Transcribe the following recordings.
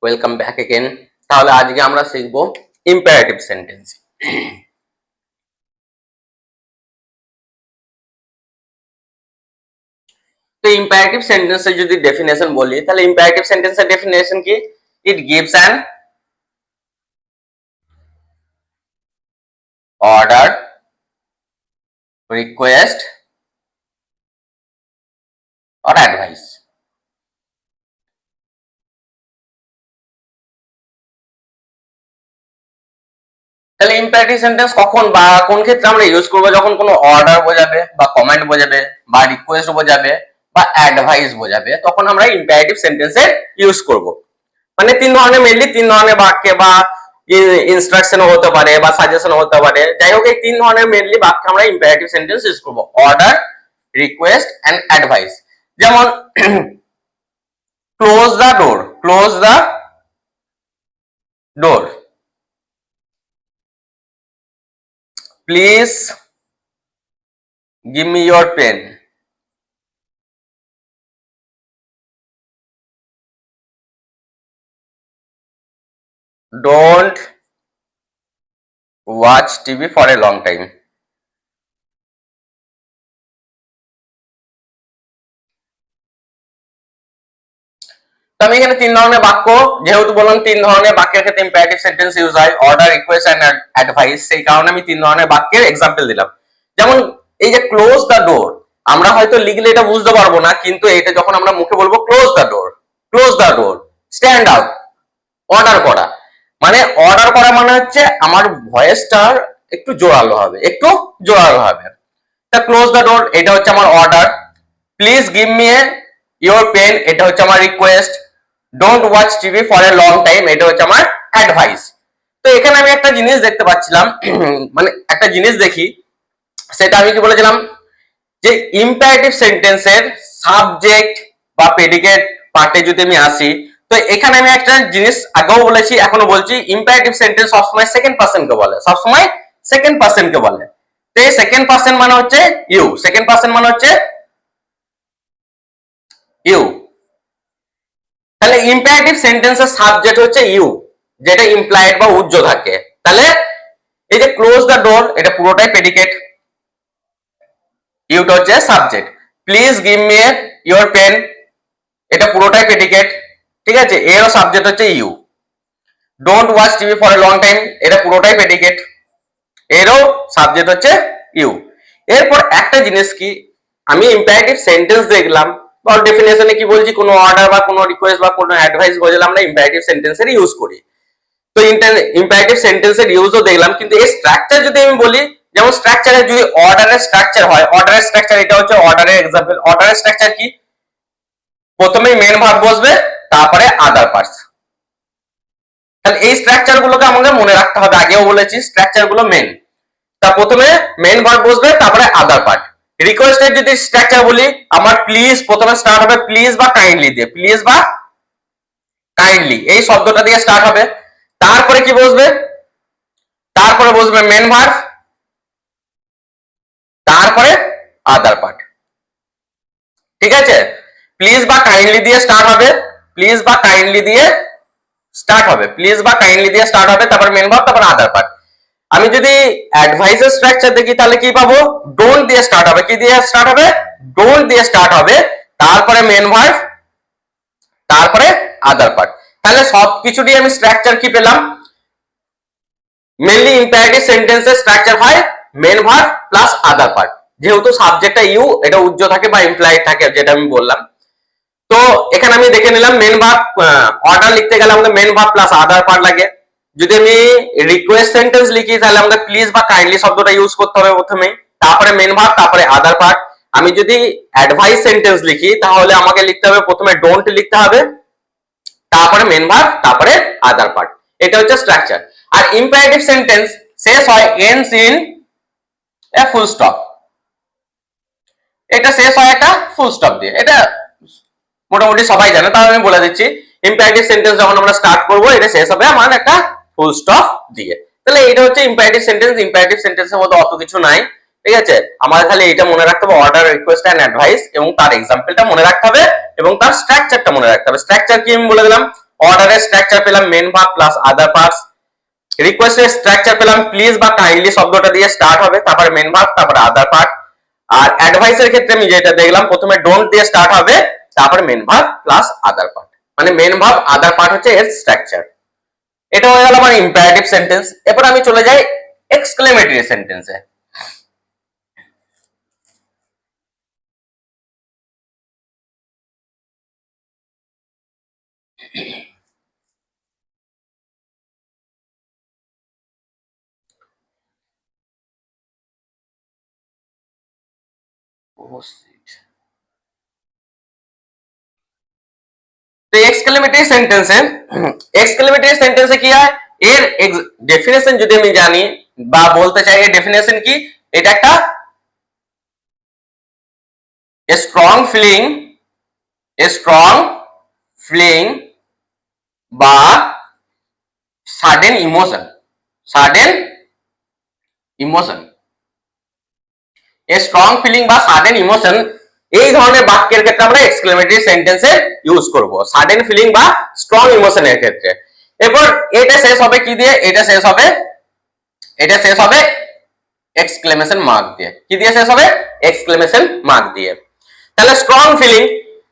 Welcome back again. তাহলে আজকে আমরা শিখবো ইম্পারেটিভ সেন্টেন্স। তো ইম্পারেটিভ সেন্টেন্সের যদি ডেফিনেশন বলি তাহলে ইম্পারেটিভ সেন্টেন্সের ডেফিনেশন কি? It gives an order, request or advice. তাহলে ইম্পারেটিভ সেন্টেন্স কখন বা কোন ক্ষেত্রে আমরা ইউজ করবো? যখন কোনো অর্ডার বোঝাবে বা কমেন্ট বোঝাবে বা রিকোয়েস্ট বোঝাবে বা অ্যাডভাইস বোঝাবে, তখন আমরা ইম্পারেটিভ সেন্টেন্সের ইউজ করব। মানে তিন ধরনের, মেনলি তিন ধরনের বাক্যে বা ইনস্ট্রাকশনও হতে পারে বা সাজেশনও হতে পারে, যাই হোক এই তিন ধরনের মেনলি বাক্যে আমরা ইম্পারেটিভ সেন্টেন্স ইউজ করব: অর্ডার, রিকোয়েস্ট এন্ড অ্যাডভাইস। যেমন close the door, close the door, please give me your pen, don't watch TV for a long time. তো আমি এখানে তিন ধরনের বাক্য, যেহেতু বললাম তিন ধরনের বাক্যের ক্ষেত্রে ইম্পারেটিভ সেন্টেন্স ইউজ হয়, অর্ডার, রিকোয়েস্ট এন্ড অ্যাডভাইস, সেই কারণে আমি তিন ধরনের বাক্যের এক্সাম্পল দিলাম। যেমন এই যে ক্লোজ দ্য ডোর, আমরা হয়তো লিখলে এটা বুঝতে পারবো না, কিন্তু এটা যখন আমরা মুখে বলবো close the door, close the door, stand out, order করা, মানে অর্ডার করা মানে হচ্ছে আমার ভয়েসটার একটু জোরালো হবে, একটু জোরালো হবে। তা ক্লোজ দ্য ডোর এটা হচ্ছে আমার order, please give me your pen এটা হচ্ছে আমার request, don't watch TV for a long time এটা হচ্ছে আমার অ্যাডভাইস। তো এখানে আমি একটা জিনিস দেখতে পাচ্ছিলাম, মানে একটা জিনিস দেখি, সেটা আমি কি বলেছিলাম যে ইম্পারেটিভ সেন্টেন্সের সাবজেক্ট বা প্রেডিকেট পার্টে যদি আমি আসি, তো এখানে আমি একটা জিনিস আগেও বলেছি, এখনো বলছি, ইম্পারেটিভ সেন্টেন্স সবসময় সেকেন্ড পারসনকে বলে, সবসময় সেকেন্ড পারসনকে বলে। তো এই সেকেন্ড পারসন মানে হচ্ছে ইউ, সেকেন্ড পারসন মানে হচ্ছে ইউ। তাহলে ইম্পারেটিভ সেন্টেন্সের সাবজেক্ট হচ্ছে ইউ, যেটা ইমপ্লাইড বা উজ্জ্ব থাকে। তাহলে এই যে ক্লোজ দ্য ডোর এটা পুরোটাই প্রেডিকেট, ইউটা হচ্ছে subject, please give me your pen এটা পুরোটাই প্রেডিকেট, ঠিক আছে, এরও সাবজেক্ট হচ্ছে you. Don't watch TV for a long time এটা পুরোটাই প্রেডিকেট, এরও সাবজেক্ট হচ্ছে ইউ। এরপর একটা জিনিস কি, আমি ইম্পারেটিভ সেন্টেন্স দেখলাম বা ডেফিনেশনে কি বলছি, কোনো অর্ডার বা কোনো রিকোয়েস্ট বা কোনো অ্যাডভাইস বোঝালে আমরা ইম্পারেটিভ সেন্টেন্সের ইউজ করি। তো ইম্পারেটিভ সেন্টেন্সের ইউজও দেখলাম, কিন্তু এই স্ট্রাকচার যদি আমি বলি, যেমন স্ট্রাকচারে যদি অর্ডারের স্ট্রাকচার হয়, অর্ডারের স্ট্রাকচার এটা হচ্ছে অর্ডারের এক্সাম্পল। অর্ডারের স্ট্রাকচার কি? প্রথমেই মেন ভার্ব বসবে, তারপরে আদার পার্টস। তাহলে এই স্ট্রাকচার গুলোকে আমাকে মনে রাখতে হবে, আগেও বলেছি স্ট্রাকচার গুলো মেন। তা প্রথমে মেন ভার্ব বসবে, তারপরে আদার পার্ট। রিকোয়েস্টের যদি স্ট্রাকচার বলি, আমার প্লিজ প্রথমে স্টার্ট হবে প্লিজ বা কাইন্ডলি দিয়ে, প্লিজ বা কাইন্ডলি এই শব্দটা দিয়ে স্টার্ট হবে। তারপরে কি বসবে? তারপরে বসবে মেন ভার্ব, তারপরে আদার পার্ট, ঠিক আছে। প্লিজ বা কাইন্ডলি দিয়ে স্টার্ট হবে, প্লিজ বা কাইন্ডলি দিয়ে স্টার্ট হবে, প্লিজ বা কাইন্ডলি দিয়ে স্টার্ট হবে, তারপর মেন ভার্ব, তারপর আদার পার্ট। আমি যদি অ্যাডভাইসের স্ট্রাকচার দেখি, তাহলে কি পাবো? ডোন্ট দিয়ে স্টার্ট হবে, কি দিয়ে স্টার্ট হবে? ডোন্ট দিয়ে স্টার্ট হবে, তারপরে মেন ভার্ব, তারপরে আদার পার্ট। তাহলে সবকিছু দিয়ে আমি স্ট্রাকচার কি পেলাম? মেনলি ইম্পারেটিভ সেন্টেন্সের স্ট্রাকচার হয় main verb plus other part, যেহেতু সাবজেক্টটা ইউ, এটা উজ্জ্ব থাকে বা ইমপ্লাইড থাকে, যেটা আমি বললাম। তো এখানে আমি দেখে নিলাম মেন ভার্ব, অর্ডার লিখতে গেলে আমাদের main verb plus other part লাগে। যদি আমি রিকোয়েস্ট সেন্টেন্স লিখি, তাহলে আমাদের প্লিজ বা কাইন্ডলি শব্দটা ইউজ করতে হবে প্রথমেই, তারপরে মেন ভার্ব, তারপরে আদার পার্ট। আমি যদি অ্যাডভাইস সেন্টেন্স লিখি, তাহলে আমাকে লিখতে হবে প্রথমে ডোন্ট লিখতে হবে, তারপরে মেন ভার্ব, তারপরে আদার পার্ট। এটা হচ্ছে স্ট্রাকচার। আর ইম্পারেটিভ সেন্টেন্স শেষ হয় ends in a full stop, এটা শেষ হয় একটা ফুল স্টপ দিয়ে, এটা মোটামুটি সবাই জানে, তাহলে আমি বলে দিচ্ছি ইম্পারেটিভ সেন্টেন্স যখন আমরা স্টার্ট করব, এটা শেষ হবে আমার একটা ফুল স্টপ দিয়ে। তাহলে এটা হচ্ছে ইম্পারেটিভ সেন্টেন্স। ইম্পারেটিভ সেন্টেন্সের মধ্যে অত কিছু নাই, ঠিক আছে। আমাদের খালি এটা মনে রাখতে হবে, অর্ডার, রিকোয়েস্ট এন্ড অ্যাডভাইস, এবং তার এক্সাম্পলটা মনে রাখতে হবে এবং তার স্ট্রাকচারটা মনে রাখতে হবে। স্ট্রাকচার কি আমি বলে দিলাম, অর্ডারের স্ট্রাকচার পেলাম main verb plus other parts. রিকোয়েস্টের স্ট্রাকচার পেলাম প্লিজ বা কাইন্ডলি শব্দটা দিয়ে স্টার্ট হবে, তারপর মেন ভার্ব, তারপর আদার পার্ট। আর অ্যাডভাইসের ক্ষেত্রে আমি যেটা দেখলাম প্রথমে ডোন্ট দিয়ে স্টার্ট হবে, তারপর main verb plus other part, মানে মেন ভার্ব আদার পার্ট হচ্ছে এর স্ট্রাকচার। এটা হয়ে গেল আমার ইম্পারেটিভ সেন্টেন্স। এরপর আমি চলে যাই এক্সক্লেমেটরি সেন্টেন্সে। তো এক্সক্লেমেটরি সেন্টেন্সে কি হয়, এর ডেফিনেশন যদি আমি জানি বা বলতে চাই, এর ডেফিনেশন কি, এটা একটা স্ট্রং ফিলিং বা সাডেন ইমোশন স্ট্রং ফিলিং বা সাডেন ইমোশন, এই ধরনের বাক্যের ক্ষেত্রে আমরা এক্সক্লেমেটরি সেন্টেন্সে ইউজ করব, সাডেন ফিলিং বা স্ট্রং ইমোশনের ক্ষেত্রে। এরপর এটা শেষ হবে কি দিয়ে, এটা শেষ হবে এক্সক্লেমেশন মার্ক দিয়ে। কি দিয়ে শেষ হবে? এক্সক্লেমেশন মার্ক দিয়ে। তাহলে স্ট্রং ফিলিং,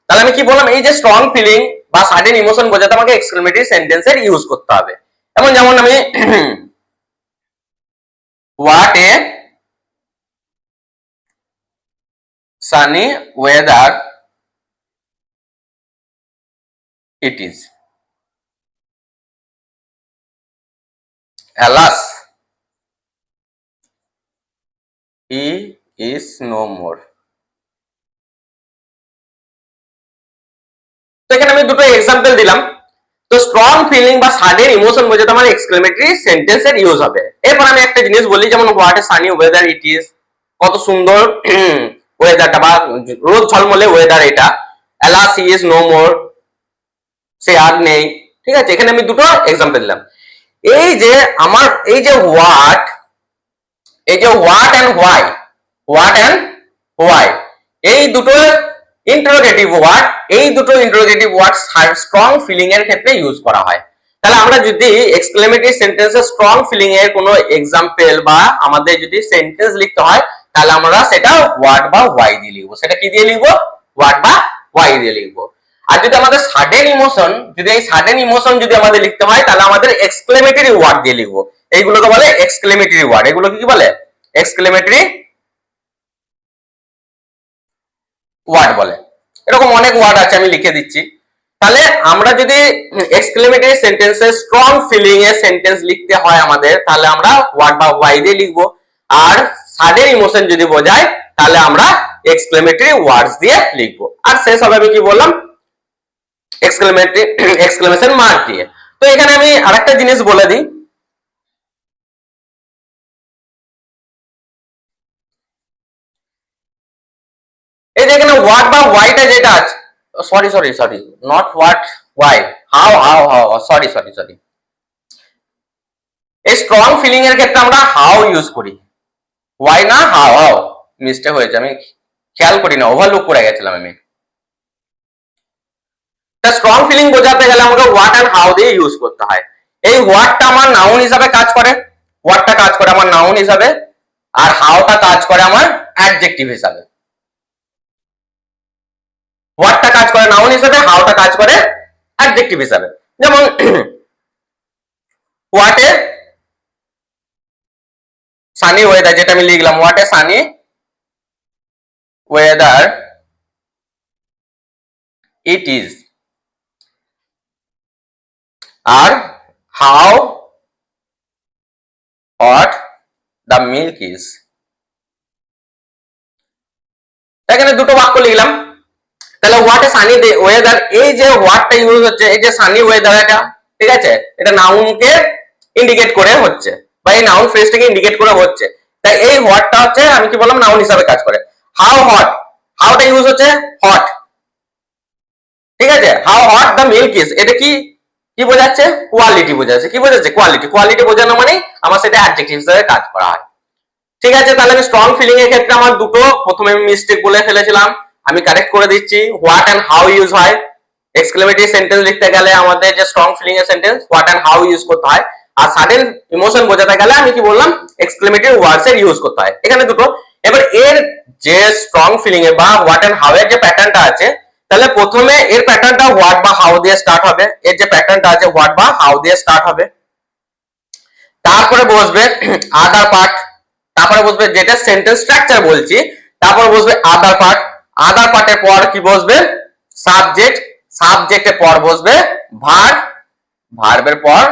তাহলে আমি কি বললাম, এই যে স্ট্রং ফিলিং বা সাডেন ইমোশন বোঝাতে আমাকে এক্সক্লেমেটরি সেন্টেন্সের ইউজ করতে হবে। যেমন আমি what a sunny weather it is, alas he is no more। তো এখানে আমি দুটো এক্সাম্পল দিলাম। তো স্ট্রং ফিলিং বা সাডেন ইমোশন বোঝাতে আমার এক্সক্লেমেটরি সেন্টেন্সের ইউজ হবে। এরপর আমি একটা জিনিস বলি, যেমন what a sunny weather it is, কত সুন্দর ওয়েদারটা বা রোদ ঝলমলে ওয়েদার এটা। alas he is no more, সে আর নেই। ঠিক আছে, এখানে আমি দুটো এক্সাম্পল দিলাম। এই যে আমার এই যে হোয়াট এন্ড হোয়াই, এই দুটো ইন্টারোগেটিভ ওয়ার্ড, স্ট্রং ফিলিং এর ক্ষেত্রে ইউজ করা হয়। তাহলে আমরা যদি এক্সক্লেমেটরি সেন্টেন্সে স্ট্রং ফিলিং এর কোনো এক্সাম্পল বা আমাদের যদি সেন্টেন্স লিখতে হয়, তাহলে আমরা সেটা হোয়াট বা হোয়াই দিয়ে লিখবো। সেটা কি দিয়ে লিখবো? হোয়াট বা হোয়াই দিয়ে লিখবো। আর যদি আমাদের সাডেন ইমোশন যদি আমাদের লিখতে হয়, তাহলে আমাদের এক্সক্লেমেটরি ওয়ার্ড দিয়ে লিখবো। এইগুলোকে বলে এক্সক্লেমেটরি ওয়ার্ড। এগুলো কি বলে? এক্সক্লেমেটরি ওয়ার্ড বলে। এরকম অনেক ওয়ার্ড আছে, আমি লিখে দিচ্ছি। তাহলে আমরা যদি এক্সক্লেমেটরি সেন্টেন্সে স্ট্রং ফিলিং এর সেন্টেন্স লিখতে হয় আমাদের, তাহলে আমরা হোয়াট বা হোয়াই দিয়ে লিখবো। আর সাডেন ইমোশন যদি বোঝায়, তাহলে আমরা এক্সক্লেমেটরি ওয়ার্ডস দিয়ে লিখবো। আর শেষ হবে আমি কি বললাম, এক্সক্লেমেশন মার্ক দিয়ে। তো এখানে আমি আরেকটা জিনিস বলে দিই, এই যে এখানে হোয়াট বা হোয়াইটা যেটা আছে, sorry not what, why, how, sorry এই স্ট্রং ফিলিং এর ক্ষেত্রে আমরা হাউ ইউজ করি, হোয়াই না হাউ। মিস্টেক হয়েছে, আমি খেয়াল করি না, ওভারলুক করে গেছিলাম আমি। তা স্ট্রং ফিলিং বোঝাতে গেলে আমাকে হোয়াট এন্ড হাউ দিয়ে ইউজ করতে হয়। এই হোয়াটটা আমার নাউন হিসাবে কাজ করে, আমার নাউন হিসাবে, আর হাউটা কাজ করে আমার অ্যাডজেক্টিভ হিসাবে। হোয়াটটা কাজ করে নাউন হিসাবে, হাউটা কাজ করে অ্যাডজেক্টিভ হিসাবে। যেমন হোয়াট এ সানি ওয়েদার, যেটা আমি লিখলাম, what a sunny weather it is. আর how hot the milk is. এখানে দুটো বাক্য লিখলাম। তাহলে হোয়াট এ সানি ওয়েদার, এই যে হোয়াটটা ইউজ হচ্ছে, এই যে সানি ওয়েদার, এটা ঠিক আছে, এটা নাউনকে ইন্ডিকেট করে হচ্ছে, বা এই নাউন ফ্রেজটাকে ইন্ডিকেট করে হচ্ছে। তাই এই হোয়াটটা হচ্ছে, আমি কি বললাম, নাউন হিসাবে কাজ করে। হাউ হট, হাউটা ইউজ হচ্ছে হট, ঠিক আছে। How hot the milk is, এটা কি কি বোঝাচ্ছে? কোয়ালিটি বোঝাচ্ছে। কি বোঝাচ্ছে? কোয়ালিটি বোঝানো মানে আমার সেটা অ্যাডজেক্টিভ হিসেবে কাজ করা হয়। ঠিক আছে, তাহলে আমি স্ট্রং ফিলিং এর ক্ষেত্রে আমার দুটো প্রথমে আমি মিস্টেক বলে ফেলেছিলাম, আমি কারেক্ট করে দিচ্ছি। হোয়াট এন্ড হাউ ইউজ হয় এক্সক্লেমেটরি সেন্টেন্স লিখতে গেলে আমাদের যে স্ট্রং ফিলিং এর sentence what and how use করতে হয়, আর সাডেন ইমোশন বোঝাতে গেলে আমি কি বললাম এক্সক্লেমেটরি ওয়ার্ডস এর ইউজ করতে হয়, এখানে দুটো। এবার এর যে স্ট্রং ফিলিং এ বা হোয়াট এন্ড হাউ এর যে প্যাটার্নটা আছে, তাহলে প্রথমে এর প্যাটার্নটা হোয়াট বা হাউ দিয়ে স্টার্ট হবে, এর যে প্যাটার্নটা আছে হোয়াট বা হাউ দিয়ে স্টার্ট হবে, তারপরে বসবে আদার পার্ট, তারপরে বসবে যেটা সেন্টেন্স স্ট্রাকচার বলছি, তারপরে বসবে আদার পার্ট, আদার পার্টের পর কি বসবে সাবজেক্ট, সাবজেক্টের পর বসবে ভার্ব, ভার্বের পর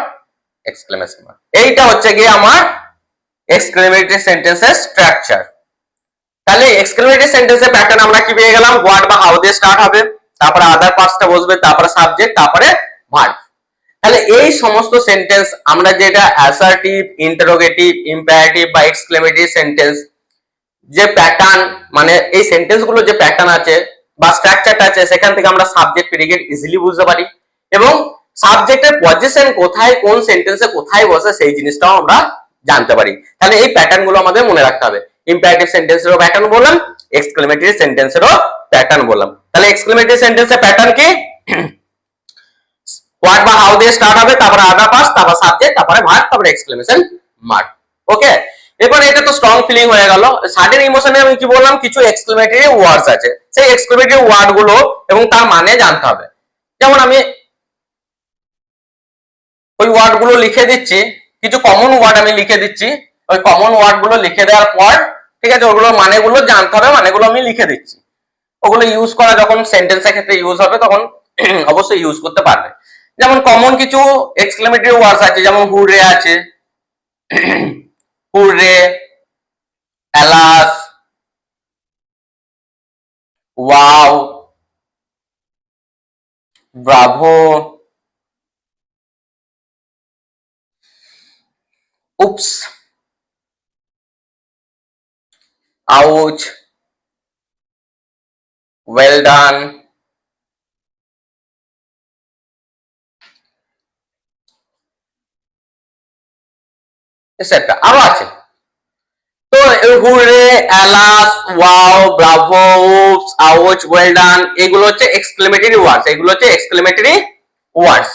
এক্সক্লেমেশন মার্ক। এইটা হচ্ছে গিয়ে আমার এক্সক্লেমেটরি সেন্টেন্সের স্ট্রাকচার। তাহলে এক্সক্লেমেটরি সেন্টেন্সের প্যাটার্ন আমরা কি পেয়ে গেলাম, হোয়াট বা হাউ দিয়ে স্টার্ট হবে, তারপরে আদার পার্টসটা বসবে, তারপরে সাবজেক্ট, তারপরে ভার্ব। তাহলে এই সমস্ত সেন্টেন্স আমরা যেটা অ্যাসার্টিভ, ইন্টারোগেটিভ, ইম্পারেটিভ বা এক্সক্লেমেটরি সেন্টেন্স যে প্যাটার্ন, মানে এই সেন্টেন্স গুলো যে প্যাটার্ন আছে বা স্ট্রাকচারটা আছে, সেখান থেকে আমরা সাবজেক্ট প্রেডিকেট ইজিলি বুঝতে পারি, এবং সাবজেক্টের পজিশন কোথায়, কোন সেন্টেন্সে কোথায় বসে সেই জিনিসটাও আমরা জানতে পারি। তাহলে এই প্যাটার্ন গুলো আমাদের মনে রাখতে হবে। ইম্পারেটিভ সেন্টেন্সেরও প্যাটার্ন বললাম, এক্সক্লেমেটরি সেন্টেন্সেরও প্যাটার্ন বললাম। তাহলে এক্সক্লেমেটরি সেন্টেন্সের প্যাটার্ন কি, হোয়াট বা হাউ দিয়ে স্টার্ট হবে, তারপরে আদার পার্টস, তারপর সাবজেক্ট, তারপরে ভার্ব, তারপরে এক্সক্লেমেশন মার্ক। ওকে, এরপর এটা তো স্ট্রং ফিলিং হয়ে গেল। সাডেন ইমোশনে আমি কি বললাম, কিছু এক্সক্লেমেটরি ওয়ার্ডস আছে, সেই এক্সক্লেমেটরি ওয়ার্ড গুলো এবং তার মানে জানতে হবে। যেমন আমি ওই ওয়ার্ড গুলো লিখে দিচ্ছি, কিছু কমন ওয়ার্ড আমি লিখে দিচ্ছি, ওই কমন ওয়ার্ড গুলো লিখে দেওয়ার পর ঠিক আছে, ওগুলোর মানেগুলো জানতে হবে, মানেগুলো আমি লিখে দিচ্ছি। ওগুলো ইউজ করা যখন সেন্টেন্সের ক্ষেত্রে ইউজ হবে তখন অবশ্যই ইউজ করতে পারবে। যেমন কমন কিছু এক্সক্লেমেটরি ওয়ার্ডস আছে, যেমন হুররে আছে, হুররে, অ্যালাস, ওয়াও, ব্রাভো, উপস, আউচ, ওয়েল ডান, এটসেট্রা, আরো আছে। তো হুররে, অ্যালাস, ওয়াও, ব্রাভো, উপস, আউচ, ওয়েল ডান, এগুলো হচ্ছে এক্সক্লেমেটরি ওয়ার্ডস, এগুলো হচ্ছে এক্সক্লেমেটরি ওয়ার্ডস।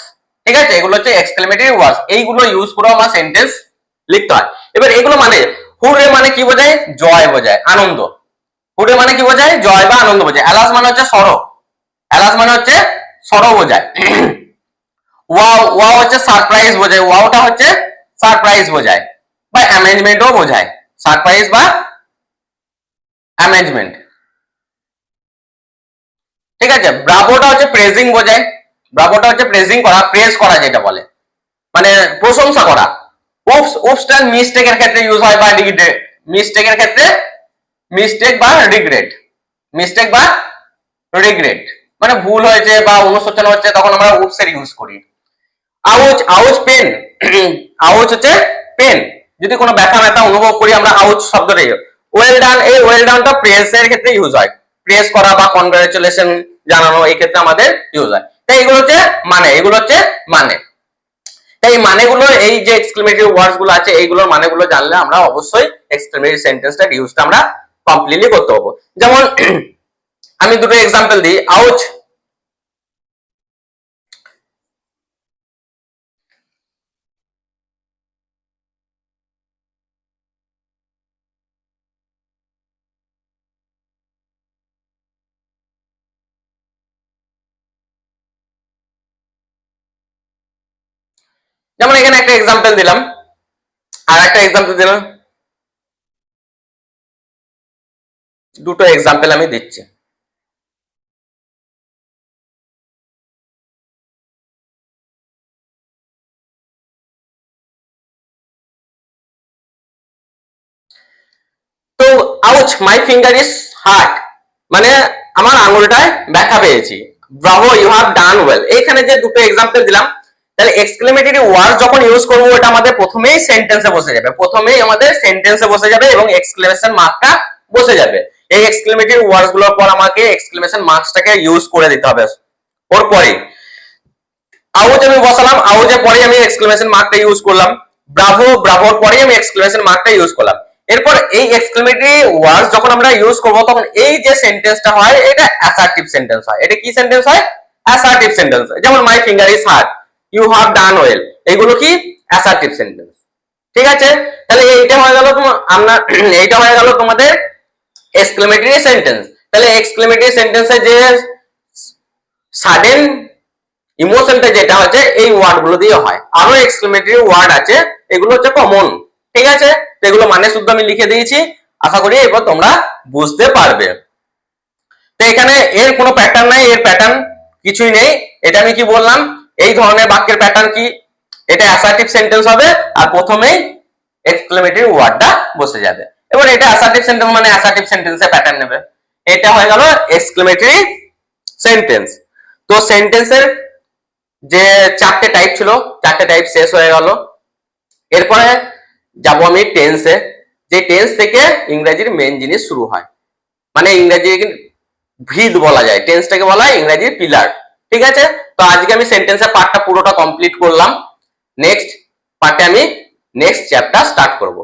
ঠিক আছে, এগুলো হচ্ছে এক্সক্লেমেটরি ওয়ার্ডস, এইগুলো ইউজ করে আমার সেন্টেন্স লিখতে হয়। এবার এগুলো মানে, হুররে মানে কি বোঝায়, জয় বোঝায়, আনন্দ। হুররে মানে কি বোঝায়, জয় বা আনন্দ বোঝায়। অ্যালাস মানে হচ্ছে সরো, অ্যালাস মানে হচ্ছে সরো বোঝায়। ওয়াও, ওয়াও হচ্ছে সারপ্রাইজ বোঝায়, ওয়াওটা হচ্ছে সারপ্রাইজ বোঝায় বা অ্যামেজমেন্টও বোঝায়, সারপ্রাইজ বা অ্যামেজমেন্ট। ঠিক আছে, ব্রাভোটা হচ্ছে প্রেজিং বোঝায়, ব্রাভোটা হচ্ছে প্রেজিং করা, প্রেজ করা যেটা বলে, মানে প্রশংসা করা। উপস, উপসটা মিস্টেকের ক্ষেত্রে ইউজ হয় বা রিগ্রেট, মিস্টেকের ক্ষেত্রে, মিস্টেক বা রিগ্রেট, মিস্টেক বা রিগ্রেট মানে ভুল হয়েছে বা অনুশোচনা হচ্ছে, তখন আমরা উপসের ইউজ করি। আউচ, আউচ পেন, আউচ হচ্ছে পেন, যদি কোনো ব্যথা ব্যথা অনুভব করি আমরা আউচ শব্দটা। ওয়েল ডান, এই ওয়েল ডানটা প্রেস এর ক্ষেত্রে ইউজ হয়, প্রেস করা বা কনগ্রাচুলেশন জানানো, এই ক্ষেত্রে আমাদের ইউজ হয়। তাই এগুলো হচ্ছে মানে, এগুলো হচ্ছে মানে। তাই এই মানেগুলো, এই যে এক্সক্লেমেটরি ওয়ার্ডস গুলো আছে, এইগুলোর মানেগুলো জানলে আমরা অবশ্যই এক্সক্লেমেটরি সেন্টেন্সটার ইউজটা আমরা কমপ্লিটলি করতে পারবো। যেমন আমি দুটো এক্সাম্পল দিই। আউচ, যেমন এখানে একটা এক্সাম্পল দিলাম, আর একটা এক্সাম্পল দিলাম, দুটো এক্সাম্পল আমি দিচ্ছি। তো ouch, my finger is hurt, মানে আমার আঙুলটায় ব্যথা পেয়েছি। Bravo, you have done well. এইখানে যে দুটো এক্সাম্পল দিলাম, তাহলে এক্সক্লেমেটরি ওয়ার্ড যখন ইউজ করবো, ওটা আমাদের প্রথমেই সেন্টেন্সে বসে যাবে, প্রথমেই আমাদের সেন্টেন্সে বসে যাবে এবং এক্সক্লেমেশন মার্কটা বসে যাবে। এই এক্সক্লেমেটরি ওয়ার্ডস গুলোর পর আমাকে এক্সক্লেমেশন মার্কসটাকে ইউজ করে দিতে হবে ওর পরে। আউচ আমি বসালাম, আউচের পরে আমি এক্সক্লেমেশন মার্কটা ইউজ করলাম। ব্রাভো, ব্রাভোর পরে আমি এক্সক্লেমেশন মার্কটা ইউজ করলাম। এরপর এই এক্সক্লেমেটরি ওয়ার্ডস যখন আমরা ইউজ করব, তখন এই যে সেন্টেন্সটা হয়, এটা অ্যাসার্টিভ সেন্টেন্স হয়। এটা কি সেন্টেন্স হয়? অ্যাসার্টিভ সেন্টেন্স, যেমন my finger is hard, you have done well, এগুলো কি অ্যাসার্টিভ সেন্টেন্স। ঠিক আছে, তাহলে এইটা হয়ে গেল আপনার এইটা হয়ে গেল তোমাদের এক্সক্লেমেটরি সেন্টেন্স। তাহলে এক্সক্লেমেটরি সেন্টেন্সে যে সাডেন ইমোশনটা যেটা হচ্ছে এই ওয়ার্ড গুলো দিয়ে হয়। আরো এক্সক্লেমেটরি ওয়ার্ড আছে, এগুলো হচ্ছে কমন। ঠিক আছে, তো এগুলো মানে শুদ্ধ আমি লিখে দিয়েছি, আশা করি এবার তোমরা বুঝতে পারবে। তো এখানে এর কোনো প্যাটার্ন নাই, এর প্যাটার্ন কিছুই নেই। এটা আমি কি বললাম, এই ধরনের বাক্যের প্যাটার্ন কি, এটা অ্যাসার্টিভ সেন্টেন্স হবে আর প্রথমেই এক্সক্লেমেটরি ওয়ার্ডটা বসে যাবে। এবার এটা অ্যাসার্টিভ সেন্টেন্স মানে অ্যাসার্টিভ সেন্টেন্সে প্যাটার্ন নেবে। এটা হয়ে গেল এক্সক্লেমেটরি সেন্টেন্স। তো সেন্টেন্সের যে চারটে টাইপ ছিল, চারটে টাইপ শেষ হয়ে গেল। এরপরে যাব আমি টেন্সে, যে টেন্স থেকে ইংরেজির মেন জিনিস শুরু হয়, মানে ইংরেজি ভিত বলা যায়, টেন্সটাকে বলা হয় ইংরেজির পিলার। ঠিক আছে, তো আজকে আমি সেন্টেন্সের পার্টটা পুরোটা কমপ্লিট করলাম। নেক্সট পার্টে আমি নেক্সট চ্যাপ্টার স্টার্ট করব।